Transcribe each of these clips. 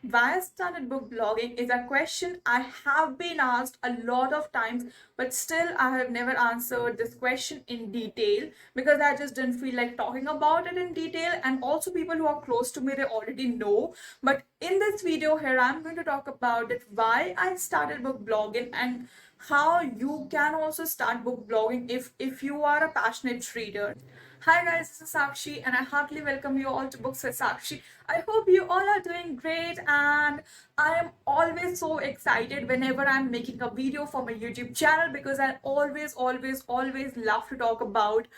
Why I started book blogging is a question I have been asked a lot of times, but still I have never answered this question in detail because I just didn't feel like talking about it in detail. And also, people who are close to me, they already know. But in this video here, I'm going to talk about it why I started book blogging and how you can also start book blogging if you are a passionate reader. Hi guys, this is Sakshi and I heartily welcome you all to Books with Sakshi. I hope you all are doing great, and I am always so excited whenever I'm making a video for my YouTube channel because I always love to talk about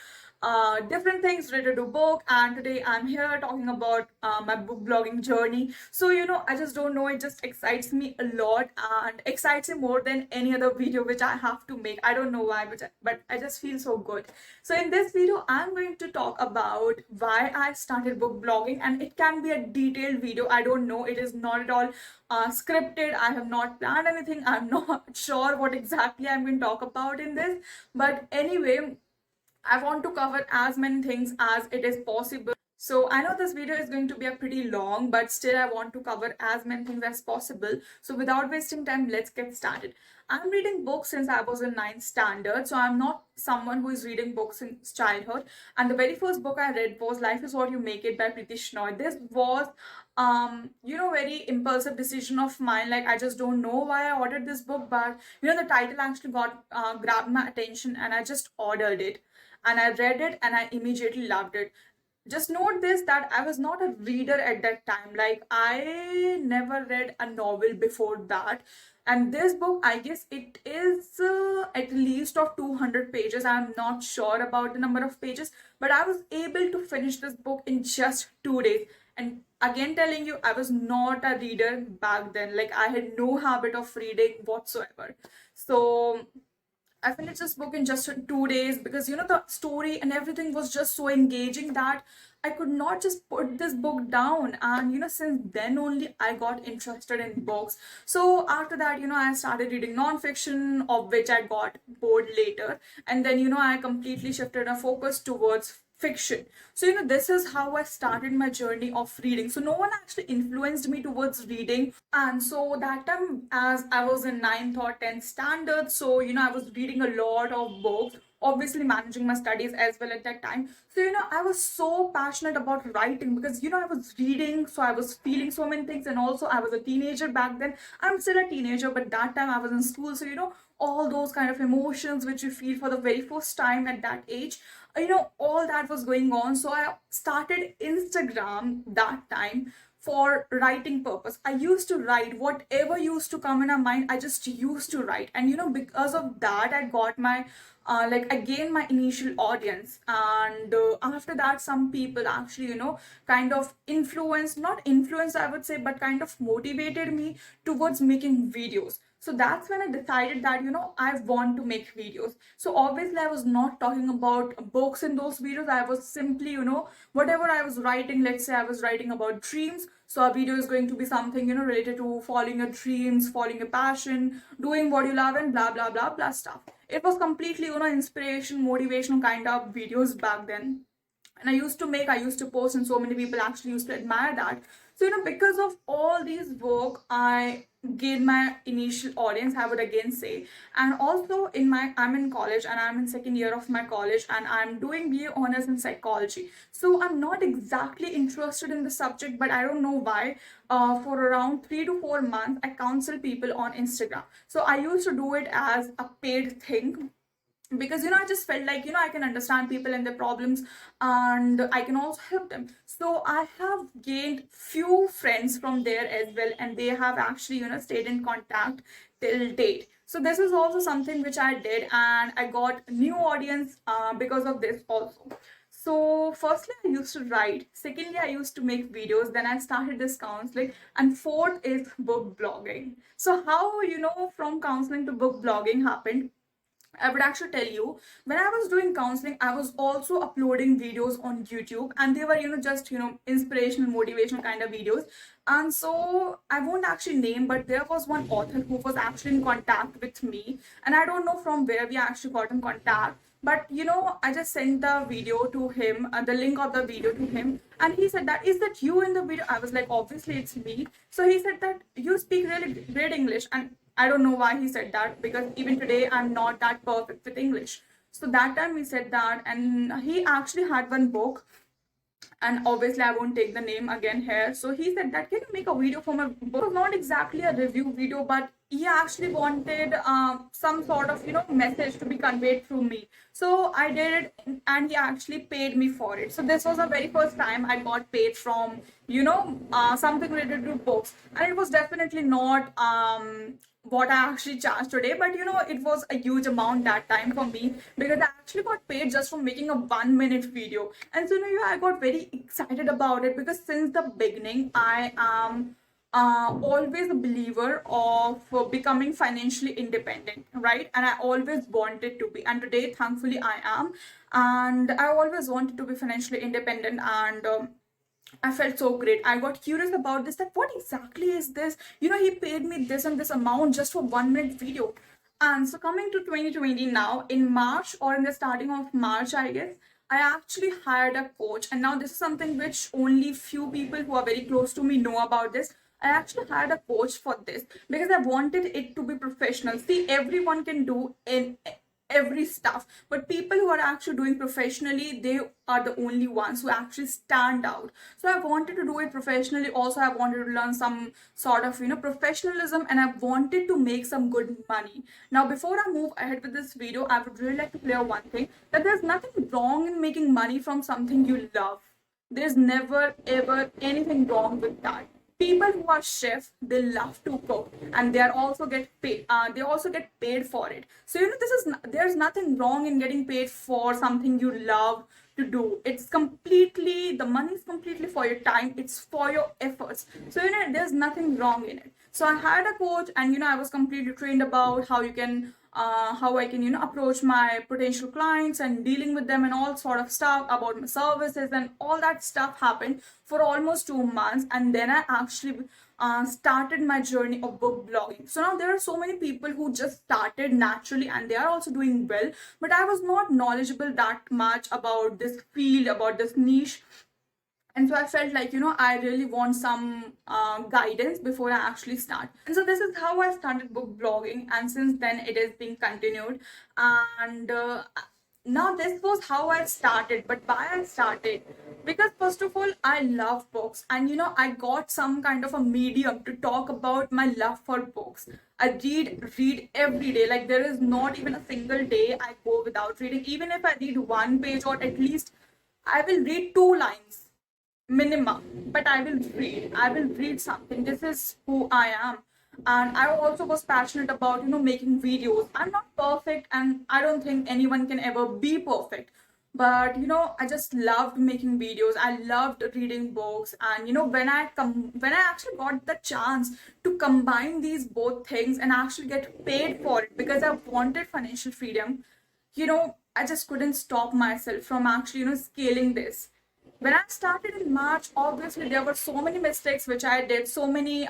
different things related to book. And today I'm here talking about my book blogging journey. So I just don't know, it just excites me a lot and excites me more than any other video which I have to make. I don't know why, but I just feel so good. So in this video I'm going to talk about why I started book blogging, and it can be a detailed video. I don't know, it is not at all scripted. I have not planned anything. I'm not sure what exactly I'm going to talk about in this, but anyway, I want to cover as many things as it is possible. So I know this video is going to be a pretty long, but still I want to cover as many things as possible. So without wasting time, let's get started. I'm reading books since I was in ninth standard, so I'm not someone who is reading books since childhood. And the very first book I read was Life is What You Make It by Preeti Shenoy. This was very impulsive decision of mine. Like, I just don't know why I ordered this book, but the title actually got grabbed my attention and I just ordered it and I read it and I immediately loved it. Just note this, that I was not a reader at that time. Like, I never read a novel before that. And this book, I guess it is at least of 200 pages. I'm not sure about the number of pages, but I was able to finish this book in just 2 days. And again, telling you, I was not a reader back then. Like, I had no habit of reading whatsoever. So I finished this book in just 2 days because the story and everything was just so engaging that I could not just put this book down. And since then only I got interested in books. So after that, I started reading non-fiction, of which I got bored later. And then, I completely shifted a focus towards fiction. So this is how I started my journey of reading. So no one actually influenced me towards reading. And so that time, as I was in ninth or 10th standard, so I was reading a lot of books, obviously managing my studies as well at that time. So I was so passionate about writing because I was reading, so I was feeling so many things. And also I was a teenager back then. I'm still a teenager, but that time I was in school. So all those kind of emotions which you feel for the very first time at that age, all that was going on. So I started Instagram that time for writing purpose. I used to write whatever used to come in my mind. I just used to write, and because of that I got my like, I gained my initial audience. And after that, some people actually kind of influenced, not influenced I would say, but kind of motivated me towards making videos. So that's when I decided that I want to make videos. So obviously I was not talking about books in those videos. I was simply whatever I was writing. Let's say I was writing about dreams, so a video is going to be something related to following your dreams, following your passion, doing what you love, and blah blah blah blah stuff. It was completely inspiration, motivational kind of videos back then. And I used to post, and so many people actually used to admire that. So because of all these work, I gained my initial audience, I would again say. And also I'm in college, and I'm in second year of my college, and I'm doing BA honors in psychology. So I'm not exactly interested in the subject, but I don't know why. For around 3 to 4 months I counsel people on Instagram. So I used to do it as a paid thing because I just felt like I can understand people and their problems, and I can also help them. So I have gained few friends from there as well, and they have actually stayed in contact till date. So this is also something which I did, and I got new audience because of this also. So firstly I used to write, secondly I used to make videos, then I started this counseling, and fourth is book blogging. So how from counseling to book blogging happened, I would actually tell you, when I was doing counseling, I was also uploading videos on YouTube, and they were, just, inspirational, motivational kind of videos. And so I won't actually name, but there was one author who was actually in contact with me, and I don't know from where we actually got in contact. But I just sent the video to him, the link of the video to him, and he said that, is that you in the video? I was like, obviously it's me. So he said that you speak really great English, and I don't know why he said that, because even today I'm not that perfect with English. So that time he said that, and he actually had one book, and obviously I won't take the name again here. So he said that, can you make a video for my book? It was not exactly a review video, but he actually wanted some sort of message to be conveyed through me. So I did it, and he actually paid me for it. So this was the very first time I got paid from something related to books, and it was definitely not what I actually charged today, but it was a huge amount that time for me, because I actually got paid just for making a 1 minute video. And so I got very excited about it, because since the beginning I am always a believer of becoming financially independent, right? And I always wanted to be, and today thankfully I am. And I always wanted to be financially independent, and I felt so great. I got curious about this, that what exactly is this? He paid me this and this amount just for 1 minute video. And so coming to 2020 now, in March, or in the starting of March, I guess, I actually hired a coach. And now this is something which only few people who are very close to me know about this. I actually hired a coach for this, because I wanted it to be professional. See, everyone can do in every stuff, but people who are actually doing professionally, they are the only ones who actually stand out. So I wanted to do it professionally. Also, I wanted to learn some sort of professionalism, and I wanted to make some good money. Now, before I move ahead with this video, I would really like to clear one thing, that there's nothing wrong in making money from something you love. There's never ever anything wrong with that. People who are chefs, they love to cook, and they are also get paid. They also get paid for it. So there's nothing wrong in getting paid for something you love to do. It's completely, the money is completely for your time. It's for your efforts. So there's nothing wrong in it. So I hired a coach, and I was completely trained about how I can approach my potential clients and dealing with them, and all sort of stuff about my services, and all that stuff happened for almost 2 months. And then I actually started my journey of book blogging. So now there are so many people who just started naturally, and they are also doing well, but I was not knowledgeable that much about this field, about this niche. And so I felt like I really want some guidance before I actually start. And so this is how I started book blogging, and since then it is being continued. And now this was how I started. But why I started, because first of all, I love books, and I got some kind of a medium to talk about my love for books. I read every day. Like, there is not even a single day I go without reading. Even if I read one page, or at least I will read 2 lines minimum, but I will read something. This is who I am. And I also was passionate about making videos. I'm not perfect, and I don't think anyone can ever be perfect, but I just loved making videos. I loved reading books. And when I actually got the chance to combine these both things and actually get paid for it, because I wanted financial freedom, I just couldn't stop myself from actually scaling this. When I started in March, obviously there were so many mistakes which I did, so many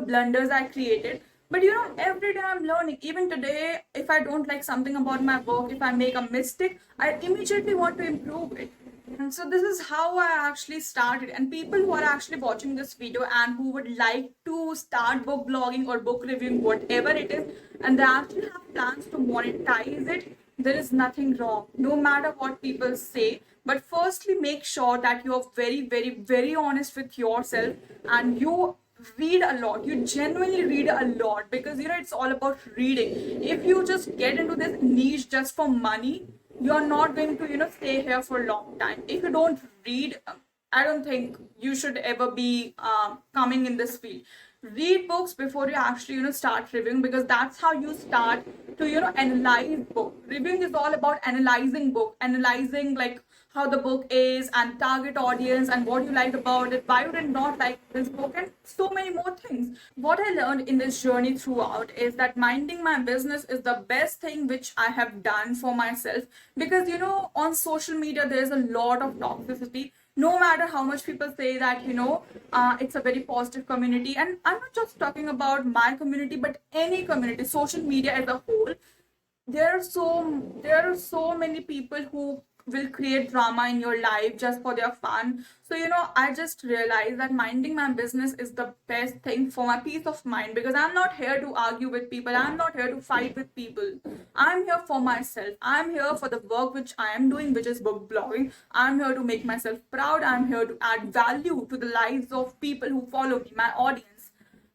blunders I created. But every day I'm learning. Even today, if I don't like something about my work, if I make a mistake, I immediately want to improve it. And so this is how I actually started. And people who are actually watching this video and who would like to start book blogging or book reviewing, whatever it is, and they actually have plans to monetize it, there is nothing wrong, no matter what people say. But firstly, make sure that you are very, very, very honest with yourself, and you read a lot. You genuinely read a lot, because it's all about reading. If you just get into this niche just for money, you're not going to stay here for a long time. If you don't read, I don't think you should ever be coming in this field. Read books before you actually start reviewing, because that's how you start to analyze book. Reviewing is all about analyzing book, analyzing like how the book is, and target audience, and what you liked about it, why you did not like this book, and so many more things. What I learned in this journey throughout is that minding my business is the best thing which I have done for myself, because on social media there's a lot of toxicity. No matter how much people say that it's a very positive community, and I'm not just talking about my community, but any community, social media as a whole, there are so many people who will create drama in your life just for their fun. So I just realized that minding my business is the best thing for my peace of mind, because I'm not here to argue with people, I'm not here to fight with people. I'm here for myself, I'm here for the work which I am doing, which is book blogging. I'm here to make myself proud, I'm here to add value to the lives of people who follow me, my audience.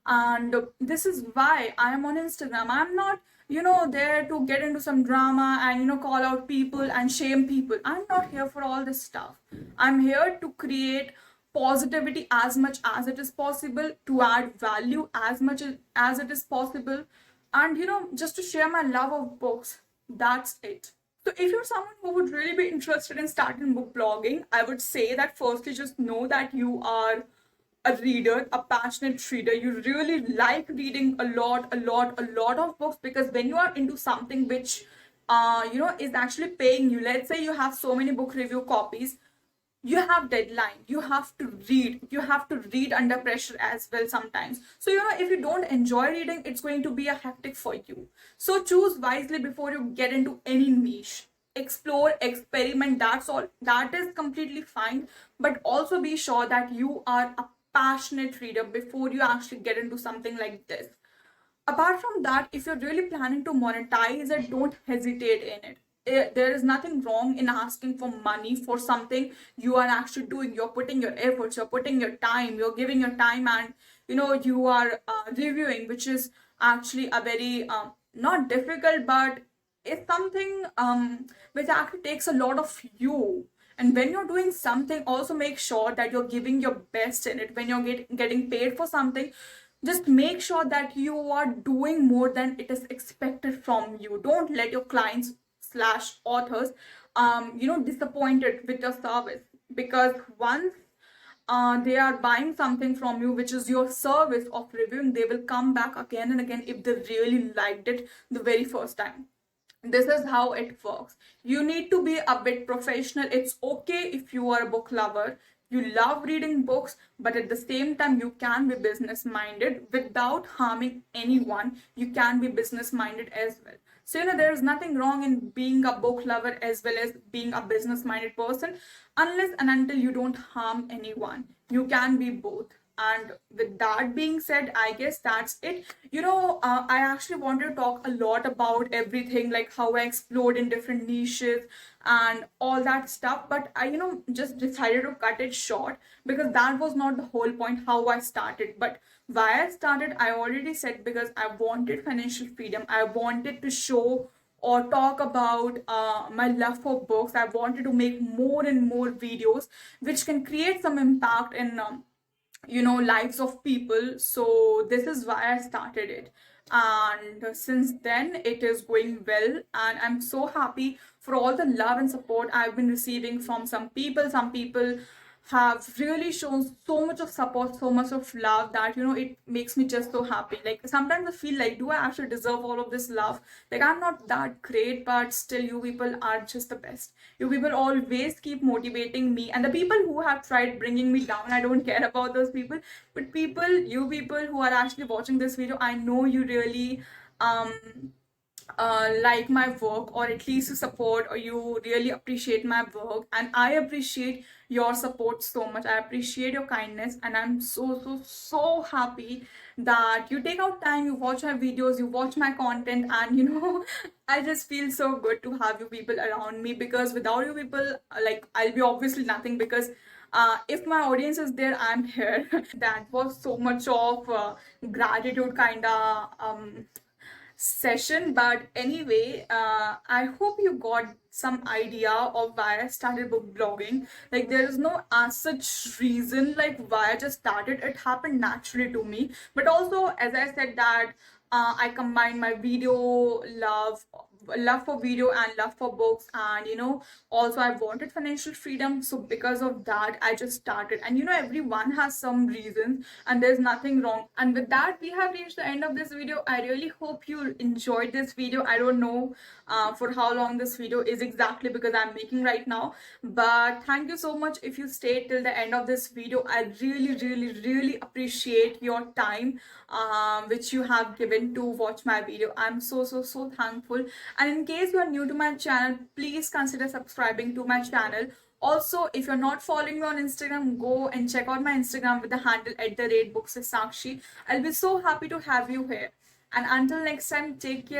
And this is why I am on Instagram. I'm not there to get into some drama and call out people and shame people. I'm not here for all this stuff. I'm here to create positivity as much as it is possible, to add value as much as it is possible, and just to share my love of books. That's it. So if you're someone who would really be interested in starting book blogging, I would say that firstly, just know that you are a reader, a passionate reader. You really like reading a lot of books, because when you are into something which is actually paying you, let's say you have so many book review copies, you have deadline, you have to read under pressure as well sometimes. So if you don't enjoy reading, it's going to be a hectic for you. So choose wisely before you get into any niche. Explore, experiment, that's all, that is completely fine. But also be sure that you are a passionate reader before you actually get into something like this. Apart from that, if you're really planning to monetize it, don't hesitate in it. There is nothing wrong in asking for money for something you are actually doing. You're putting your efforts, you're putting your time, you're giving your time, and you are reviewing, which is actually a very not difficult, but it's something which actually takes a lot of you. And when you're doing something, also make sure that you're giving your best in it. When you're getting paid for something, just make sure that you are doing more than it is expected from you. Don't let your clients slash authors disappointed with your service, because once they are buying something from you, which is your service of reviewing, they will come back again and again if they really liked it the very first time. This is how it works. You need to be a bit professional. It's okay if you are a book lover, you love reading books, but at the same time you can be business minded without harming anyone. You can be business minded as well. So there's nothing wrong in being a book lover as well as being a business minded person, unless and until you don't harm anyone. You can be both. And with that being said, I guess that's it. I actually wanted to talk a lot about everything, like how I explored in different niches and all that stuff. But I, just decided to cut it short, because that was not the whole point how I started. But why I started, I already said, because I wanted financial freedom. I wanted to show or talk about my love for books. I wanted to make more and more videos which can create some impact in lives of people. So this is why I started it, and since then it is going well, and I'm so happy for all the love and support I've been receiving from some people have really shown so much of support, so much of love, that it makes me just so happy. Like sometimes I feel like, do I actually deserve all of this love? Like I'm not that great, but still you people are just the best. You people always keep motivating me, and the people who have tried bringing me down, I don't care about those people. But you people who are actually watching this video, I know you really um like my work, or at least you support, or you really appreciate my work, and I appreciate your support so much. I appreciate your kindness, and I'm so happy that you take out time, you watch my videos, you watch my content, and I just feel so good to have you people around me, because without you people, like I'll be obviously nothing, because if my audience is there, I'm here. That was so much of gratitude kind of session. But anyway, I hope you got some idea of why I started book blogging. Like there is no as such reason like why I just started. It happened naturally to me. But also, as I said, that I combined my video love for video and love for books, and also I wanted financial freedom. So because of that, I just started. And everyone has some reasons, and there's nothing wrong. And with that, we have reached the end of this video. I really hope you enjoyed this video. I don't know for how long this video is exactly, because I'm making right now, but thank you so much if you stayed till the end of this video. I really appreciate your time which you have given to watch my video. I'm so thankful. And in case you are new to my channel, please consider subscribing to my channel. Also, if you're not following me on Instagram, go and check out my Instagram with the handle @books with Sakshi. I'll be so happy to have you here. And until next time, take care.